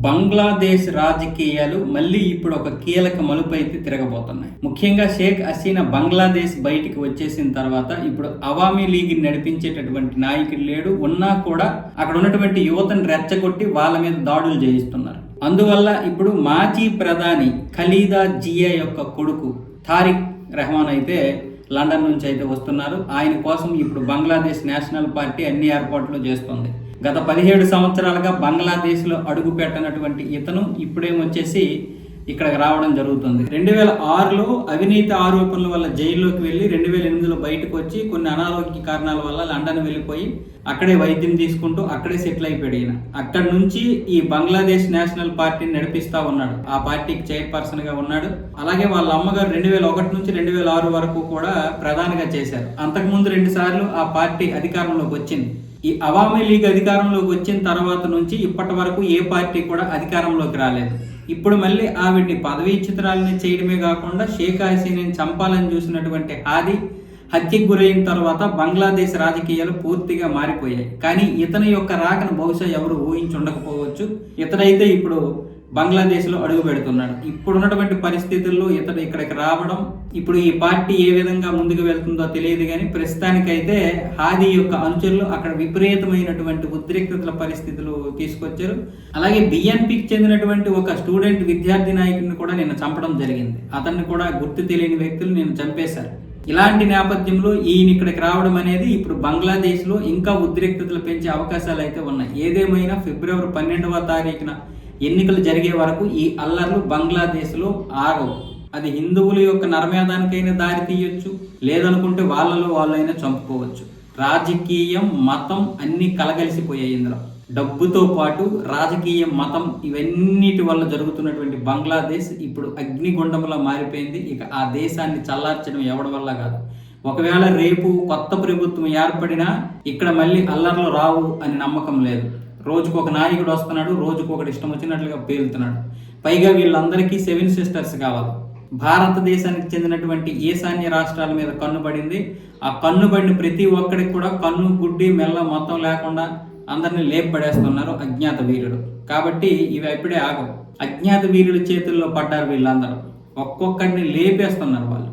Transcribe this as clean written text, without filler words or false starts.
బంగ్లాదేశ్ రాజకీయాలు మళ్ళీ ఇప్పుడు ఒక కీలక మలుపు అయితే తిరగబోతున్నాయి. ముఖ్యంగా షేక్ హసీనా బంగ్లాదేశ్ బయటికి వచ్చేసిన తర్వాత ఇప్పుడు అవామీ లీగ్ నడిపించేటటువంటి నాయకుడు లేడు. ఉన్నా కూడా అక్కడ ఉన్నటువంటి యువతను రెచ్చగొట్టి వాళ్ళ మీద దాడులు చేయిస్తున్నారు. అందువల్ల ఇప్పుడు మాజీ ప్రధాని ఖలీదా జియా యొక్క కొడుకు తారిక్ రెహమాన్ అయితే లండన్ నుంచి అయితే వస్తున్నారు. ఆయన కోసం ఇప్పుడు బంగ్లాదేశ్ నేషనల్ పార్టీ అన్ని ఏర్పాట్లు చేస్తుంది. గత 17 సంవత్సరాలుగా బంగ్లాదేశ్లో అడుగు పెట్టనటువంటి ఇతను ఇప్పుడేమొచ్చేసి ఇక్కడికి రావడం జరుగుతుంది. 2006లో అవినీతి ఆరోపణల వల్ల జైల్లోకి వెళ్ళి 2008లో బయటకు వచ్చి కొన్ని అనారోగ్య కారణాల వల్ల లండన్ వెళ్ళిపోయి అక్కడే వైద్యం తీసుకుంటూ అక్కడే సెటిల్ అయిపోయాడు ఈయన. అక్కడి నుంచి ఈ బంగ్లాదేశ్ నేషనల్ పార్టీని నడిపిస్తా ఉన్నాడు. ఆ పార్టీకి చైర్పర్సన్ గా ఉన్నాడు. అలాగే వాళ్ళ అమ్మగారు 2001 నుంచి 2006 వరకు కూడా ప్రధానిగా చేశారు. అంతకుముందు 2 సార్లు ఆ పార్టీ అధికారంలోకి వచ్చింది. ఈ అవామీ లీగ్ అధికారంలోకి వచ్చిన తర్వాత నుంచి ఇప్పటి వరకు ఏ పార్టీ కూడా అధికారంలోకి రాలేదు. ఇప్పుడు మళ్ళీ ఆవిడ్ని పదవీచ్యుతురాలని చేయడమే కాకుండా షేక్ హసీనాని చంపాలని చూసినటువంటి హాది హత్యకు గురైన తర్వాత బంగ్లాదేశ్ రాజకీయాలు పూర్తిగా మారిపోయాయి. కానీ ఇతని యొక్క రాకను బహుశా ఎవరు ఊహించుండకపోవచ్చు. ఇతనైతే ఇప్పుడు బంగ్లాదేశ్లో అడుగు పెడుతున్నాడు. ఇప్పుడున్నటువంటి పరిస్థితుల్లో ఇతడు ఇక్కడికి రావడం, ఇప్పుడు ఈ పార్టీ ఏ విధంగా ముందుకు వెళ్తుందో తెలియదు. కానీ ప్రస్తుతానికైతే హాది యొక్క అనుచరులు అక్కడ విపరీతమైనటువంటి ఉద్రిక్తతల పరిస్థితులు తీసుకొచ్చారు. అలాగే బిఎన్పికి చెందినటువంటి ఒక స్టూడెంట్ విద్యార్థి నాయకుడిని కూడా నిన్న చంపడం జరిగింది. అతన్ని కూడా గుర్తు తెలియని వ్యక్తులు నిన్న చంపేశారు. ఇలాంటి నేపథ్యంలో ఈయన ఇక్కడికి రావడం అనేది ఇప్పుడు బంగ్లాదేశ్లో ఇంకా ఉద్రిక్తతలు పెంచే అవకాశాలు అయితే ఉన్నాయి. ఏదేమైనా ఫిబ్రవరి 12వ తారీఖున ఎన్నికలు జరిగే వరకు ఈ అల్లర్లు బంగ్లాదేశ్లో ఆగవు. అది హిందువుల యొక్క నరమేధానికైనా దారి తీయొచ్చు, లేదనుకుంటే వాళ్ళలో వాళ్ళైనా చంపుకోవచ్చు. రాజకీయం, మతం అన్నీ కలగలిసిపోయాయి ఇందులో. డబ్బుతో పాటు రాజకీయం, మతం ఇవన్నిటి వల్ల జరుగుతున్నటువంటి బంగ్లాదేశ్ ఇప్పుడు అగ్నిగుండంలా మారిపోయింది. ఇక ఆ దేశాన్ని చల్లార్చడం ఎవడి వల్ల కాదు. ఒకవేళ రేపు కొత్త ప్రభుత్వం ఏర్పడినా ఇక్కడ మళ్ళీ అల్లర్లు రావు అని నమ్మకం లేదు. రోజుకొక నాయకుడు వస్తున్నాడు, రోజుకొకటి ఇష్టం వచ్చినట్లుగా పేలుతున్నాడు. పైగా వీళ్ళందరికీ 7 సిస్టర్స్ కావాలి. భారతదేశానికి చెందినటువంటి ఈశాన్య రాష్ట్రాల మీద కన్నుబడింది. ఆ కన్నుబడిన ప్రతి ఒక్కడికి కూడా కన్ను, గుడ్డి, మెల్ల మొత్తం లేకుండా అందరినీ లేపబడేస్తున్నారు అజ్ఞాత వీరుడు. కాబట్టి ఇవి ఎప్పుడే ఆగవు. అజ్ఞాత వీరుల చేతుల్లో పడ్డారు వీళ్ళందరూ. ఒక్కొక్కడిని లేపేస్తున్నారు వాళ్ళు.